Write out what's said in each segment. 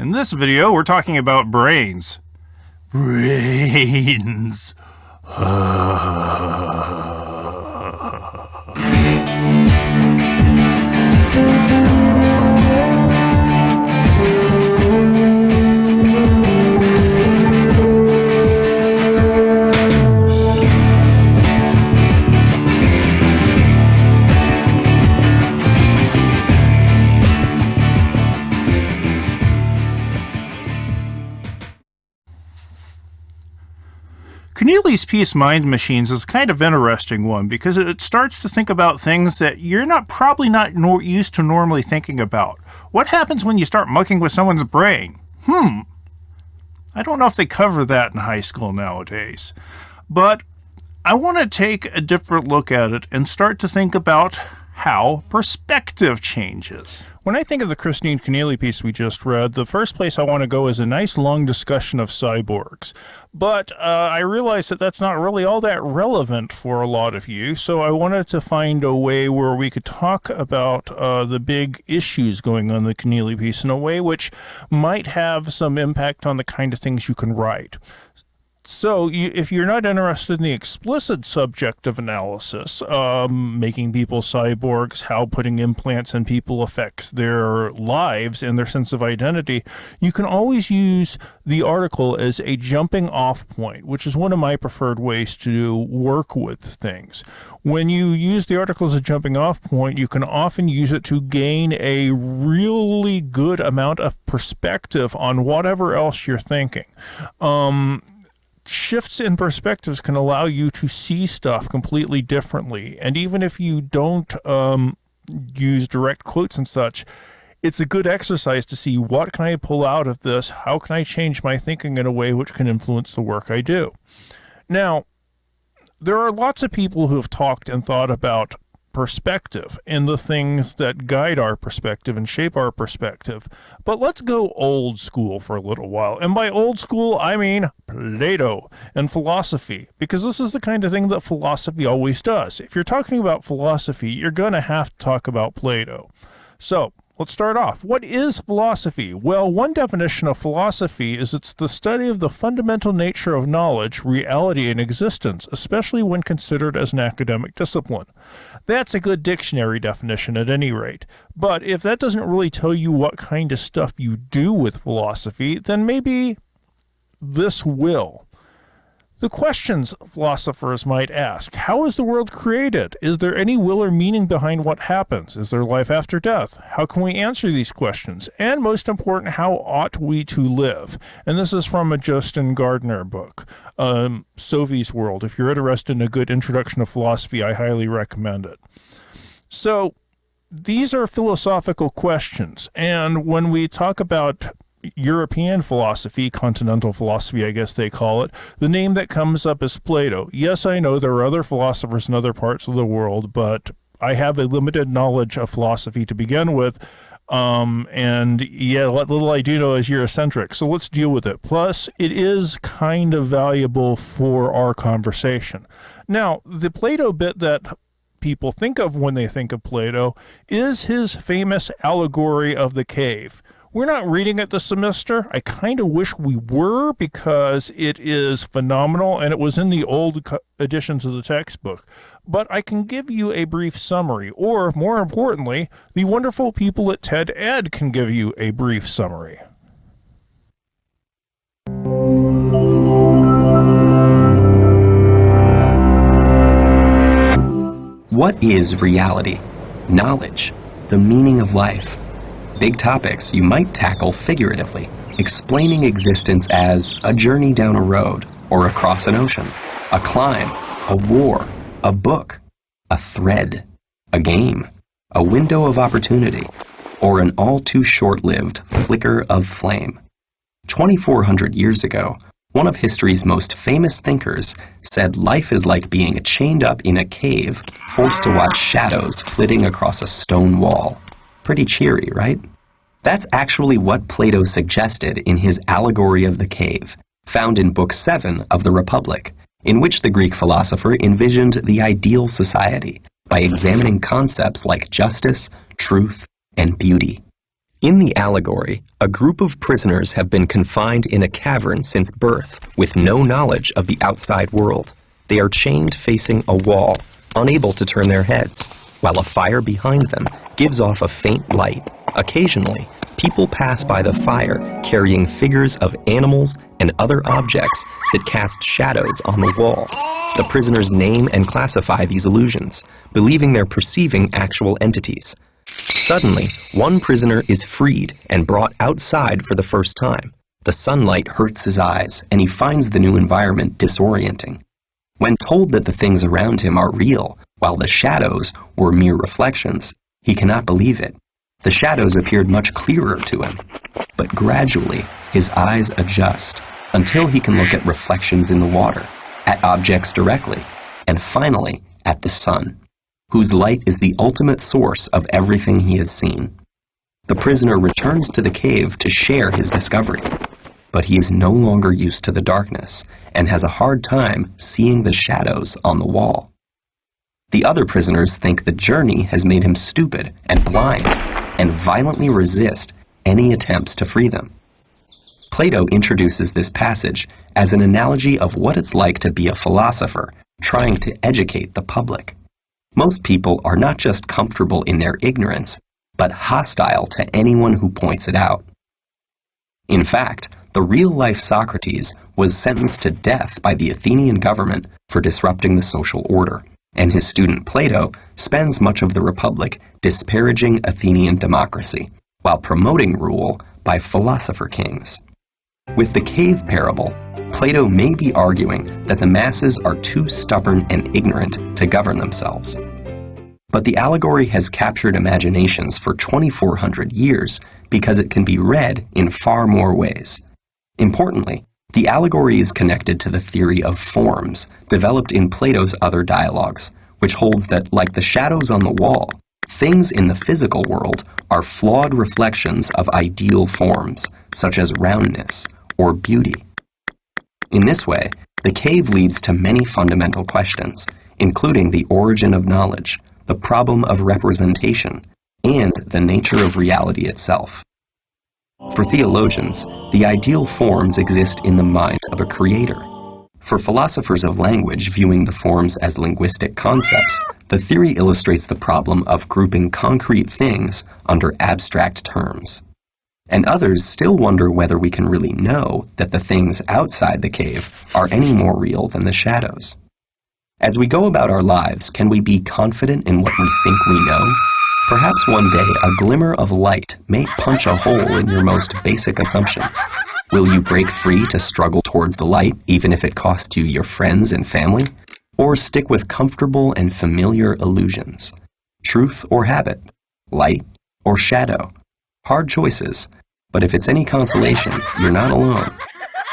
In this video, we're talking about brains. Brains. Kenneally's piece Mind Machines is kind of interesting one because it starts to think about things that you're probably not used to normally thinking about. What happens when you start mucking with someone's brain? I don't know if they cover that in high school nowadays. But I want to take a different look at it and start to think about how perspective changes. When I think of the Christine Kenneally piece we just read, the first place I want to go is a nice long discussion of cyborgs. But I realize that that's not really all that relevant for a lot of you, so I wanted to find a way where we could talk about the big issues going on in the Kenneally piece in a way which might have some impact on the kind of things you can write. So if you're not interested in the explicit subject of analysis, making people cyborgs, how putting implants in people affects their lives and their sense of identity, you can always use the article as a jumping off point, which is one of my preferred ways to work with things. When you use the article as a jumping off point, you can often use it to gain a really good amount of perspective on whatever else you're thinking. Shifts in perspectives can allow you to see stuff completely differently. And even if you don't use direct quotes and such, it's a good exercise to see what can I pull out of this? How can I change my thinking in a way which can influence the work I do? Now, there are lots of people who have talked and thought about perspective and the things that guide our perspective and shape our perspective. But let's go old school for a little while. And by old school, I mean Plato and philosophy, because this is the kind of thing that philosophy always does. If you're talking about philosophy, you're going to have to talk about Plato. So let's start off. What is philosophy? Well, one definition of philosophy is it's the study of the fundamental nature of knowledge, reality, and existence, especially when considered as an academic discipline. That's a good dictionary definition at any rate. But if that doesn't really tell you what kind of stuff you do with philosophy, then maybe this will. The questions philosophers might ask: how is the world created? Is there any will or meaning behind what happens? Is there life after death? How can we answer these questions? And most important, how ought we to live? And this is from a Justin Gardner book, Sophie's World. If you're interested in a good introduction to philosophy, I highly recommend it. So these are philosophical questions. And when we talk about European philosophy, continental philosophy, I guess they call it, the name that comes up is Plato. Yes, I know there are other philosophers in other parts of the world, but I have a limited knowledge of philosophy to begin with. And yeah, what little I do know is Eurocentric, so let's deal with it. Plus, it is kind of valuable for our conversation. Now, the Plato bit that people think of when they think of Plato is his famous allegory of the cave. We're not reading it this semester. I kind of wish we were, because it is phenomenal and it was in the old editions of the textbook. But I can give you a brief summary, or more importantly, the wonderful people at TED Ed can give you a brief summary. What is reality? Knowledge? The meaning of life? Big topics you might tackle figuratively, explaining existence as a journey down a road or across an ocean, a climb, a war, a book, a thread, a game, a window of opportunity, or an all too short-lived flicker of flame. 2,400 years ago, one of history's most famous thinkers said life is like being chained up in a cave, forced to watch shadows flitting across a stone wall. Pretty cheery, right? That's actually what Plato suggested in his Allegory of the Cave, found in Book 7 of the Republic, in which the Greek philosopher envisioned the ideal society by examining concepts like justice, truth, and beauty. In the allegory, a group of prisoners have been confined in a cavern since birth with no knowledge of the outside world. They are chained facing a wall, unable to turn their heads, while a fire behind them gives off a faint light. Occasionally, people pass by the fire carrying figures of animals and other objects that cast shadows on the wall. The prisoners name and classify these illusions, believing they're perceiving actual entities. Suddenly, one prisoner is freed and brought outside for the first time. The sunlight hurts his eyes, and he finds the new environment disorienting. When told that the things around him are real, while the shadows were mere reflections, he cannot believe it. The shadows appeared much clearer to him, but gradually his eyes adjust until he can look at reflections in the water, at objects directly, and finally at the sun, whose light is the ultimate source of everything he has seen. The prisoner returns to the cave to share his discovery, but he is no longer used to the darkness and has a hard time seeing the shadows on the wall. The other prisoners think the journey has made him stupid and blind and violently resist any attempts to free them. Plato introduces this passage as an analogy of what it's like to be a philosopher trying to educate the public. Most people are not just comfortable in their ignorance, but hostile to anyone who points it out. In fact, the real-life Socrates was sentenced to death by the Athenian government for disrupting the social order, and his student Plato spends much of the Republic disparaging Athenian democracy, while promoting rule by philosopher kings. With the cave parable, Plato may be arguing that the masses are too stubborn and ignorant to govern themselves. But the allegory has captured imaginations for 2,400 years because it can be read in far more ways. Importantly, the allegory is connected to the theory of forms developed in Plato's other dialogues, which holds that, like the shadows on the wall, things in the physical world are flawed reflections of ideal forms, such as roundness or beauty. In this way, the cave leads to many fundamental questions, including the origin of knowledge, the problem of representation, and the nature of reality itself. For theologians, the ideal forms exist in the mind of a creator. For philosophers of language viewing the forms as linguistic concepts, the theory illustrates the problem of grouping concrete things under abstract terms. And others still wonder whether we can really know that the things outside the cave are any more real than the shadows. As we go about our lives, can we be confident in what we think we know? Perhaps one day a glimmer of light may punch a hole in your most basic assumptions. Will you break free to struggle towards the light, even if it costs you your friends and family? Or stick with comfortable and familiar illusions? Truth or habit? Light or shadow? Hard choices, but if it's any consolation, you're not alone.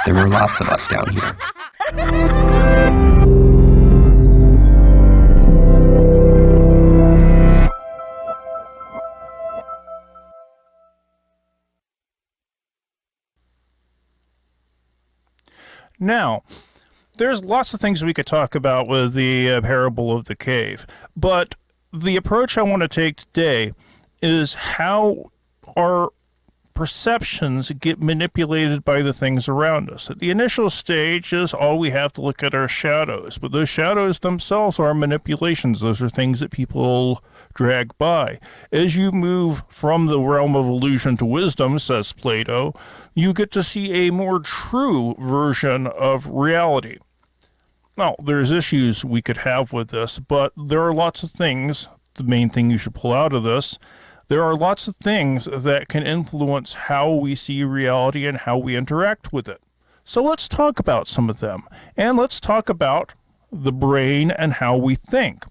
There are lots of us down here. Now, there's lots of things we could talk about with the parable of the cave, but the approach I want to take today is how our perceptions get manipulated by the things around us. At the initial stage is all we have to look at our shadows, but those shadows themselves are manipulations. Those are things that people drag by. As you move from the realm of illusion to wisdom, says Plato, you get to see a more true version of reality. Now, there's issues we could have with this, but there are lots of things. The main thing you should pull out of this, there are lots of things that can influence how we see reality and how we interact with it. So let's talk about some of them. And let's talk about the brain and how we think.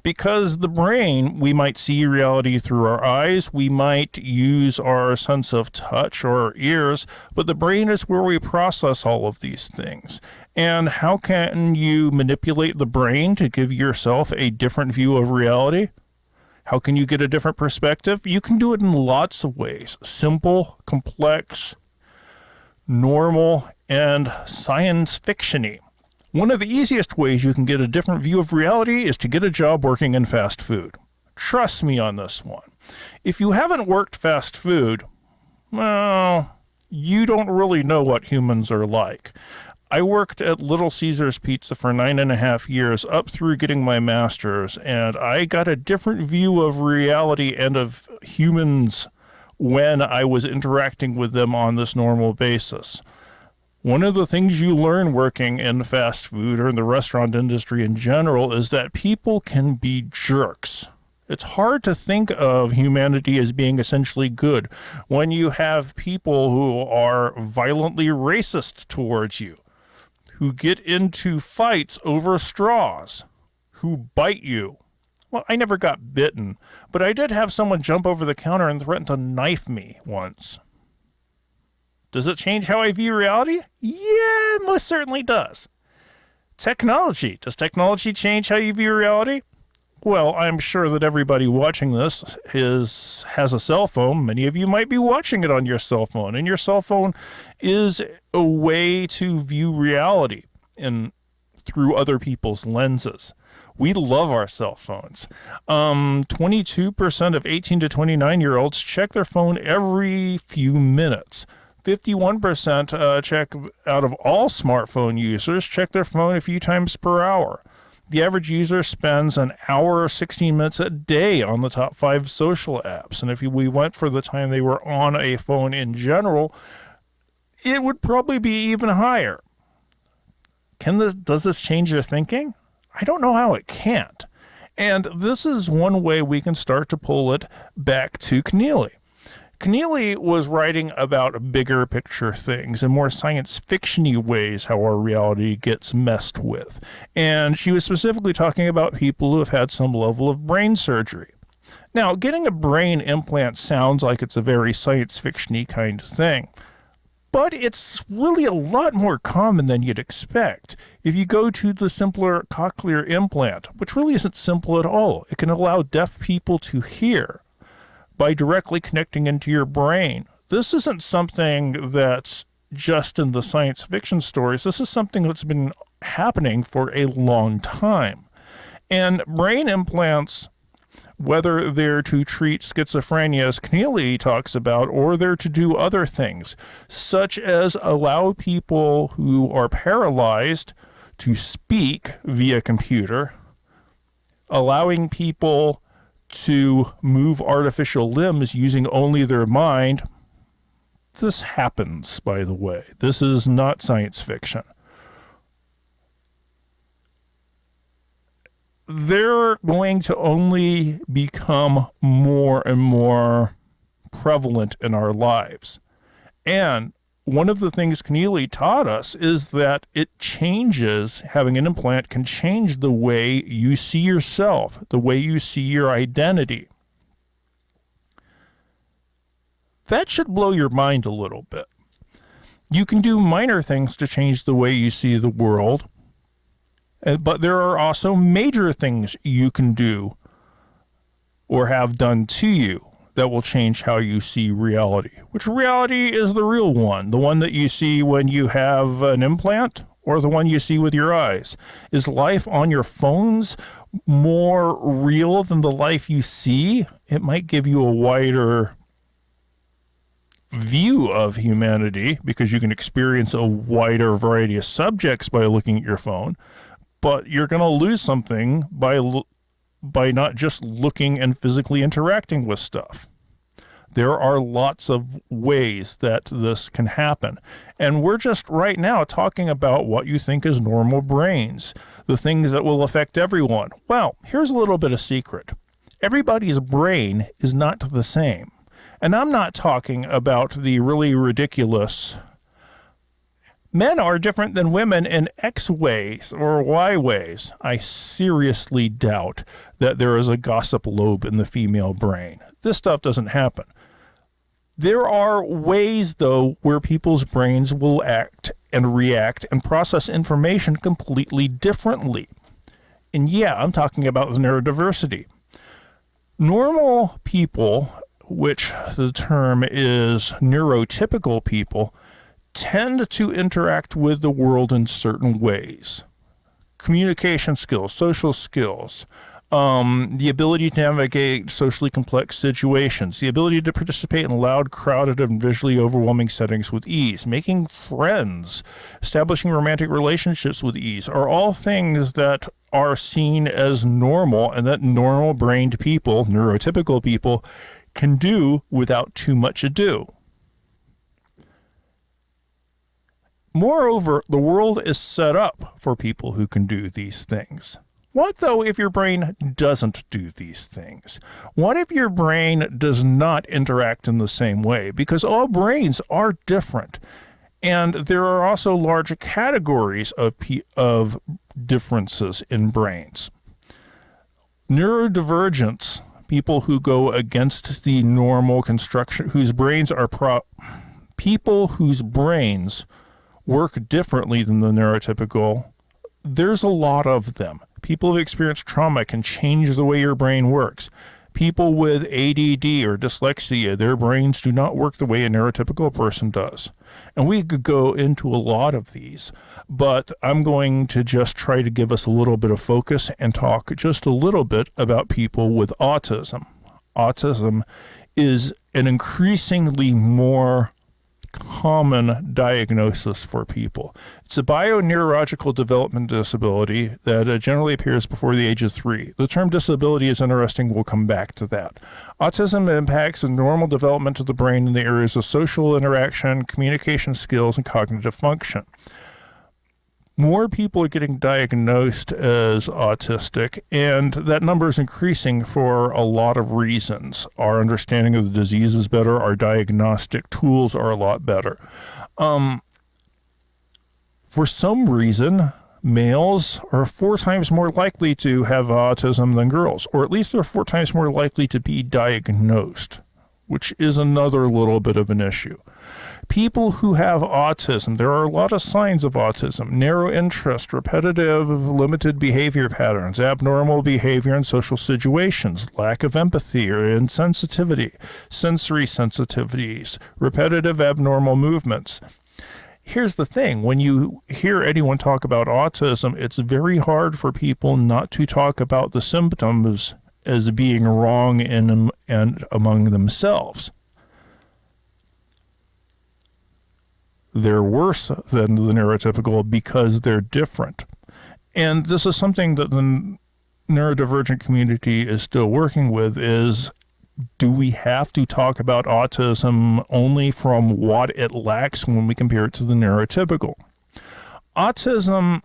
Because the brain, we might see reality through our eyes, we might use our sense of touch or our ears, but the brain is where we process all of these things. And how can you manipulate the brain to give yourself a different view of reality? How can you get a different perspective? You can do it in lots of ways. Simple, complex, normal, and science fiction-y. One of the easiest ways you can get a different view of reality is to get a job working in fast food. Trust me on this one. If you haven't worked fast food, well, you don't really know what humans are like. I worked at Little Caesars Pizza for 9.5 years, up through getting my master's, and I got a different view of reality and of humans when I was interacting with them on this normal basis. One of the things you learn working in fast food or in the restaurant industry in general is that people can be jerks. It's hard to think of humanity as being essentially good when you have people who are violently racist towards you, who get into fights over straws, who bite you. Well, I never got bitten, but I did have someone jump over the counter and threaten to knife me once. Does it change how I view reality? Yeah, it most certainly does. Technology. Does technology change how you view reality? Well, I'm sure that everybody watching this has a cell phone. Many of you might be watching it on your cell phone, and your cell phone is a way to view reality through other people's lenses. We love our cell phones. 22% of 18 to 29-year-olds check their phone every few minutes. 51% check out of all smartphone users check their phone a few times per hour. The average user spends an hour or 16 minutes a day on the top 5 social apps. And if we went for the time they were on a phone in general, it would probably be even higher. Does this change your thinking? I don't know how it can't. And this is one way we can start to pull it back to Kenneally. Kenneally was writing about bigger picture things and more science fiction-y ways how our reality gets messed with. And she was specifically talking about people who have had some level of brain surgery. Now, getting a brain implant sounds like it's a very science fiction-y kind of thing, but it's really a lot more common than you'd expect. If you go to the simpler cochlear implant, which really isn't simple at all, it can allow deaf people to hear by directly connecting into your brain. This isn't something that's just in the science fiction stories. This is something that's been happening for a long time. And brain implants, whether they're to treat schizophrenia, as Kenneally talks about, or they're to do other things, such as allow people who are paralyzed to speak via computer, allowing people to move artificial limbs using only their mind. This happens, by the way. This is not science fiction. They're going to only become more and more prevalent in our lives. And one of the things Kenneally taught us is that having an implant can change the way you see yourself, the way you see your identity. That should blow your mind a little bit. You can do minor things to change the way you see the world, but there are also major things you can do or have done to you that will change how you see reality. Which reality is the real one? The one that you see when you have an implant, or the one you see with your eyes? Is life on your phones more real than the life you see? It might give you a wider view of humanity because you can experience a wider variety of subjects by looking at your phone, but you're going to lose something by not just looking and physically interacting with stuff. There are lots of ways that this can happen. And we're just right now talking about what you think is normal brains, the things that will affect everyone. Well, here's a little bit of secret. Everybody's brain is not the same. And I'm not talking about the really ridiculous men are different than women in X ways or Y ways. I seriously doubt that there is a gossip lobe in the female brain. This stuff doesn't happen. There are ways, though, where people's brains will act and react and process information completely differently. And yeah, I'm talking about the neurodiversity. Normal people, which the term is neurotypical people, tend to interact with the world in certain ways. Communication skills, social skills, the ability to navigate socially complex situations, the ability to participate in loud, crowded, and visually overwhelming settings with ease, making friends, establishing romantic relationships with ease, are all things that are seen as normal and that normal-brained people, neurotypical people, can do without too much ado. Moreover, the world is set up for people who can do these things. What, though, if your brain doesn't do these things? What if your brain does not interact in the same way? Because all brains are different. And there are also large categories of differences in brains. Neurodivergence, people who go against the normal construction, people whose brains work differently than the neurotypical, there's a lot of them. People who experience trauma can change the way your brain works. People with ADD or dyslexia, their brains do not work the way a neurotypical person does. And we could go into a lot of these, but I'm going to just try to give us a little bit of focus and talk just a little bit about people with autism. Autism is an increasingly more common diagnosis for people. It's a bioneurological development disability that generally appears before the age of 3. The term disability is interesting. We'll come back to that. Autism impacts the normal development of the brain in the areas of social interaction, communication skills, and cognitive function. More people are getting diagnosed as autistic, and that number is increasing for a lot of reasons. Our understanding of the disease is better. Our diagnostic tools are a lot better. For some reason, males are 4 times more likely to have autism than girls, or at least they're 4 times more likely to be diagnosed, which is another little bit of an issue. People who have autism, there are a lot of signs of autism: narrow interest, repetitive, limited behavior patterns, abnormal behavior in social situations, lack of empathy or insensitivity, sensory sensitivities, repetitive abnormal movements. Here's the thing: when you hear anyone talk about autism, it's very hard for people not to talk about the symptoms as being wrong in and among themselves. They're worse than the neurotypical because they're different. And this is something that the neurodivergent community is still working with: is, do we have to talk about autism only from what it lacks when we compare it to the neurotypical? Autism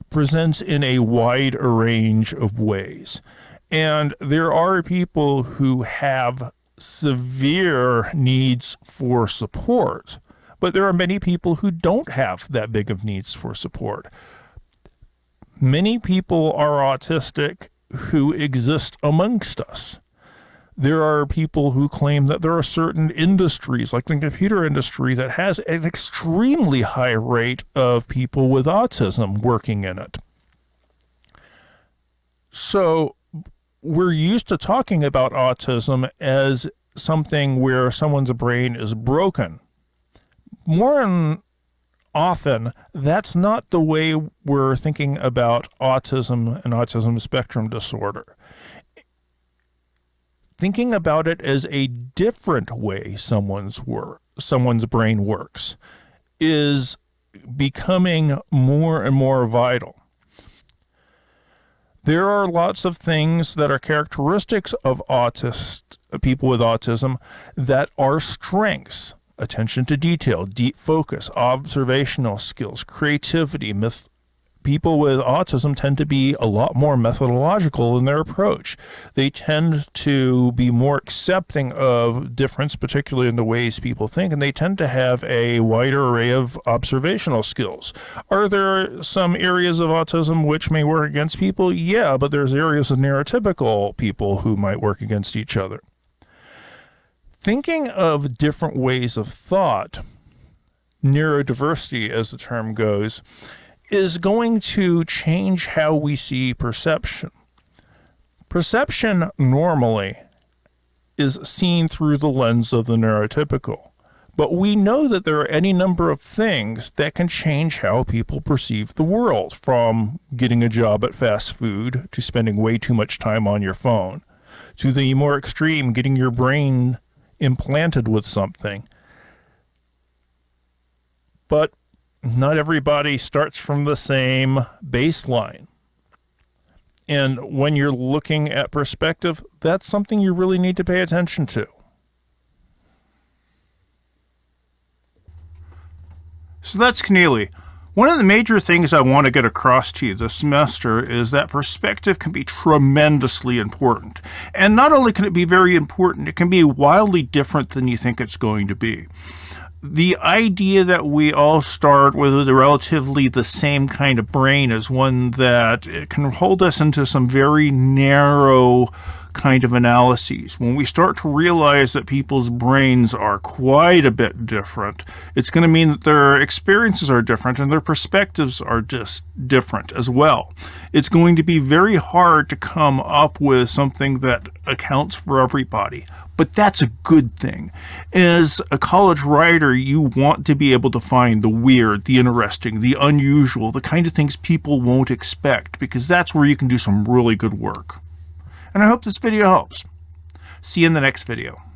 presents in a wide range of ways. And there are people who have severe needs for support, but there are many people who don't have that big of needs for support. Many people are autistic who exist amongst us. There are people who claim that there are certain industries, like the computer industry, that has an extremely high rate of people with autism working in it. So we're used to talking about autism as something where someone's brain is broken. More often, that's not the way we're thinking about autism and autism spectrum disorder. Thinking about it as a different way someone's brain works is becoming more and more vital. There are lots of things that are characteristics of people with autism that are strengths: attention to detail, deep focus, observational skills, creativity. People with autism tend to be a lot more methodological in their approach. They tend to be more accepting of difference, particularly in the ways people think, and they tend to have a wider array of observational skills. Are there some areas of autism which may work against people? Yeah, but there's areas of neurotypical people who might work against each other. Thinking of different ways of thought, neurodiversity as the term goes, is going to change how we see perception. Perception normally is seen through the lens of the neurotypical, But we know that there are any number of things that can change how people perceive the world, from getting a job at fast food to spending way too much time on your phone, to the more extreme, getting your brain implanted with something. But not everybody starts from the same baseline. And when you're looking at perspective, that's something you really need to pay attention to. So that's Kenneally. One of the major things I want to get across to you this semester is that perspective can be tremendously important. And not only can it be very important, it can be wildly different than you think it's going to be. The idea that we all start with relatively the same kind of brain is one that it can hold us into some very narrow kind of analyses. When we start to realize that people's brains are quite a bit different, it's going to mean that their experiences are different and their perspectives are just different as well. It's going to be very hard to come up with something that accounts for everybody. But that's a good thing. As a college writer, you want to be able to find the weird, the interesting, the unusual, the kind of things people won't expect, because that's where you can do some really good work. And I hope this video helps. See you in the next video.